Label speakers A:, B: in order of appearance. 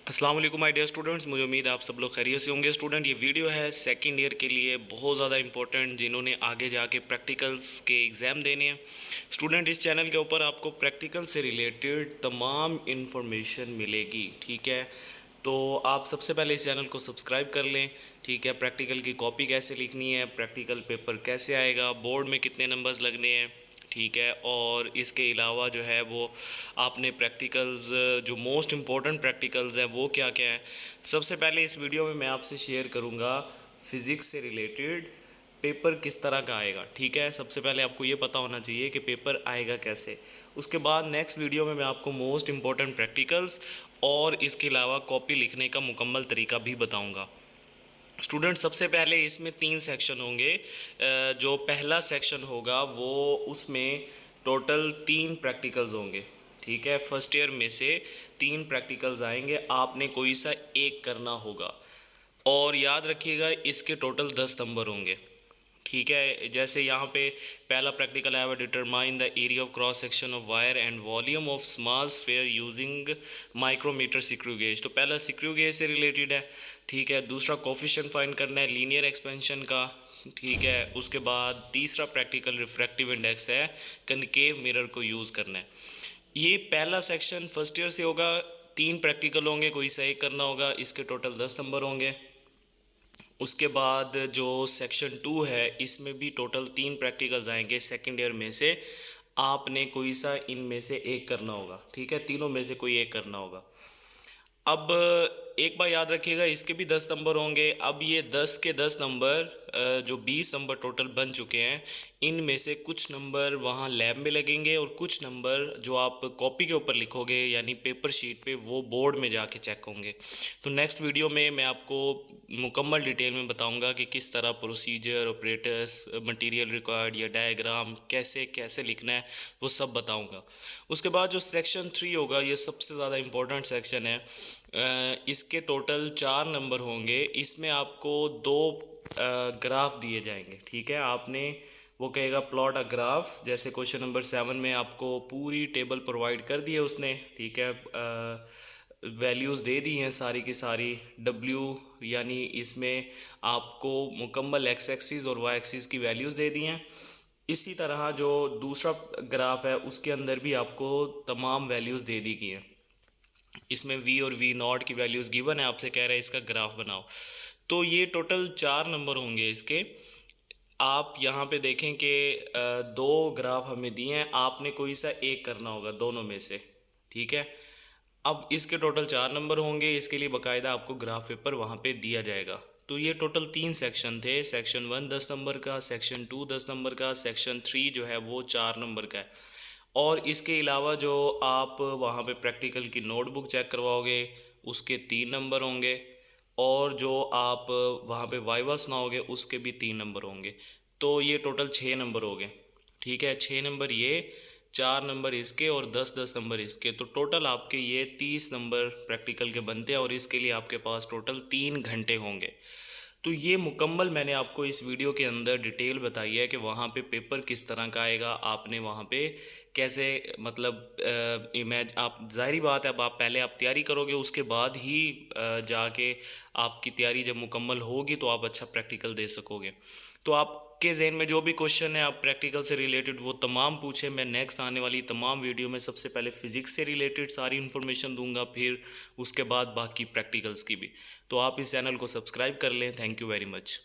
A: अस्सलाम वालेकुम my dear students, मुझे उम्मीद है आप सब लोग खैरियत से होंगे। स्टूडेंट, ये वीडियो है सेकंड ईयर के लिए बहुत ज़्यादा इंपॉर्टेंट, जिन्होंने आगे जाके प्रैक्टिकल्स के एग्ज़ाम देने हैं। स्टूडेंट, इस चैनल के ऊपर आपको प्रैक्टिकल से रिलेटेड तमाम इन्फॉर्मेशन मिलेगी, ठीक है। तो आप सबसे पहले इस चैनल को सब्सक्राइब कर लें, ठीक है। प्रैक्टिकल की कॉपी कैसे लिखनी है, प्रैक्टिकल पेपर कैसे आएगा, बोर्ड में कितने नंबर्स लगने हैं, ठीक है। और इसके अलावा जो है वो आपने प्रैक्टिकल्स, जो मोस्ट इम्पॉर्टेंट प्रैक्टिकल्स हैं वो क्या क्या हैं। सबसे पहले इस वीडियो में मैं आपसे शेयर करूंगा फिज़िक्स से रिलेटेड पेपर किस तरह का आएगा, ठीक है। सबसे पहले आपको ये पता होना चाहिए कि पेपर आएगा कैसे। उसके बाद नेक्स्ट वीडियो में मैं आपको मोस्ट इम्पॉर्टेंट प्रैक्टिकल्स और इसके अलावा कॉपी लिखने का मुकम्मल तरीका भी बताऊंगा। स्टूडेंट, सबसे पहले इसमें 3 सेक्शन होंगे। जो पहला सेक्शन होगा वो उसमें टोटल 3 प्रैक्टिकल्स होंगे, ठीक है। फर्स्ट ईयर में से 3 प्रैक्टिकल्स आएंगे, आपने कोई सा एक करना होगा। और याद रखिएगा इसके टोटल 10 नंबर होंगे, ठीक है। जैसे यहाँ पे पहला प्रैक्टिकल आया हुआ, determine the area of cross section of wire and volume of small sphere using micrometer screw gauge. तो पहला स्क्रू गेज से रिलेटेड है, ठीक है। दूसरा कोफिशिएंट फाइंड करना है लीनियर एक्सपेंशन का, ठीक है। उसके बाद तीसरा प्रैक्टिकल रिफ्रैक्टिव इंडेक्स है, कनकेव मिरर को यूज़ करना है। ये पहला सेक्शन फर्स्ट ईयर से होगा, 3 प्रैक्टिकल होंगे, कोई सा एक करना होगा, इसके टोटल 10 नंबर होंगे। उसके बाद जो सेक्शन 2 है इसमें भी टोटल 3 प्रैक्टिकल्स आएंगे सेकेंड ईयर में से, आपने कोई सा इनमें से एक करना होगा, ठीक है। तीनों में से कोई एक करना होगा। अब एक बार याद रखिएगा, इसके भी 10 नंबर होंगे। अब ये 10 के 10 नंबर, जो 20 नंबर टोटल बन चुके हैं, इनमें से कुछ नंबर वहाँ लैब में लगेंगे और कुछ नंबर जो आप कॉपी के ऊपर लिखोगे यानी पेपर शीट पे, वो बोर्ड में जाके चेक होंगे। तो नेक्स्ट वीडियो में मैं आपको मुकम्मल डिटेल में बताऊंगा कि किस तरह प्रोसीजर, ऑपरेटर्स, मटेरियल रिक्वायर्ड या डायग्राम कैसे कैसे लिखना है, वो सब बताऊंगा। उसके बाद जो सेक्शन 3 होगा, ये सबसे ज़्यादा इम्पोर्टेंट सेक्शन है। इसके टोटल 4 नंबर होंगे। इसमें आपको 2 ग्राफ दिए जाएंगे, ठीक है। आपने, वो कहेगा प्लॉट अ ग्राफ, जैसे क्वेश्चन नंबर 7 में आपको पूरी टेबल प्रोवाइड कर दी है उसने, ठीक है। वैल्यूज़ दे दी हैं सारी की सारी, डब्ल्यू यानी इसमें आपको मुकम्मल एक्स एक्सिस और वाई एक्सिस की वैल्यूज़ दे दी हैं। इसी तरह जो दूसरा ग्राफ है उसके अंदर भी आपको तमाम वैल्यूज़ दे दी गई हैं। इसमें वी और वी नॉट की वैल्यूज़ गिवन है, आपसे कह रहा है इसका ग्राफ बनाओ। तो ये टोटल 4 नंबर होंगे इसके। आप यहाँ पे देखें कि 2 ग्राफ हमें दिए हैं, आपने कोई सा एक करना होगा दोनों में से, ठीक है। अब इसके टोटल 4 नंबर होंगे, इसके लिए बाकायदा आपको ग्राफ पेपर वहाँ पे दिया जाएगा। तो ये टोटल 3 सेक्शन थे। सेक्शन 1 10 नंबर का, सेक्शन 2 10 नंबर का, सेक्शन 3 जो है वो 4 नंबर का है। और इसके अलावा जो आप वहाँ पे प्रैक्टिकल की नोटबुक चेक करवाओगे, उसके 3 नंबर होंगे। और जो आप वहाँ पे वाइवा सुनाओगे उसके भी 3 नंबर होंगे। तो ये टोटल 6 नंबर हो गए, ठीक है। 6 नंबर ये, 4 नंबर इसके और 10 10 नंबर इसके। तो टोटल आपके ये 30 नंबर प्रैक्टिकल के बनते हैं और इसके लिए आपके पास टोटल 3 घंटे होंगे। तो ये मुकम्मल मैंने आपको इस वीडियो के अंदर डिटेल बताई है कि वहाँ पे पेपर किस तरह का आएगा, आपने वहाँ पे कैसे, मतलब इमेज, आप ज़ाहिरी बात है अब आप पहले आप तैयारी करोगे, उसके बाद ही जाके आपकी तैयारी जब मुकम्मल होगी तो आप अच्छा प्रैक्टिकल दे सकोगे। तो आपके जहन में जो भी क्वेश्चन है आप प्रैक्टिकल से रिलेटेड वो तमाम पूछें। मैं नेक्स्ट आने वाली तमाम वीडियो में सबसे पहले फ़िज़िक्स से रिलेटेड सारी इन्फॉर्मेशन दूंगा, फिर उसके बाद बाकी प्रैक्टिकल्स की भी। तो आप इस चैनल को सब्सक्राइब कर लें। Thank you very much.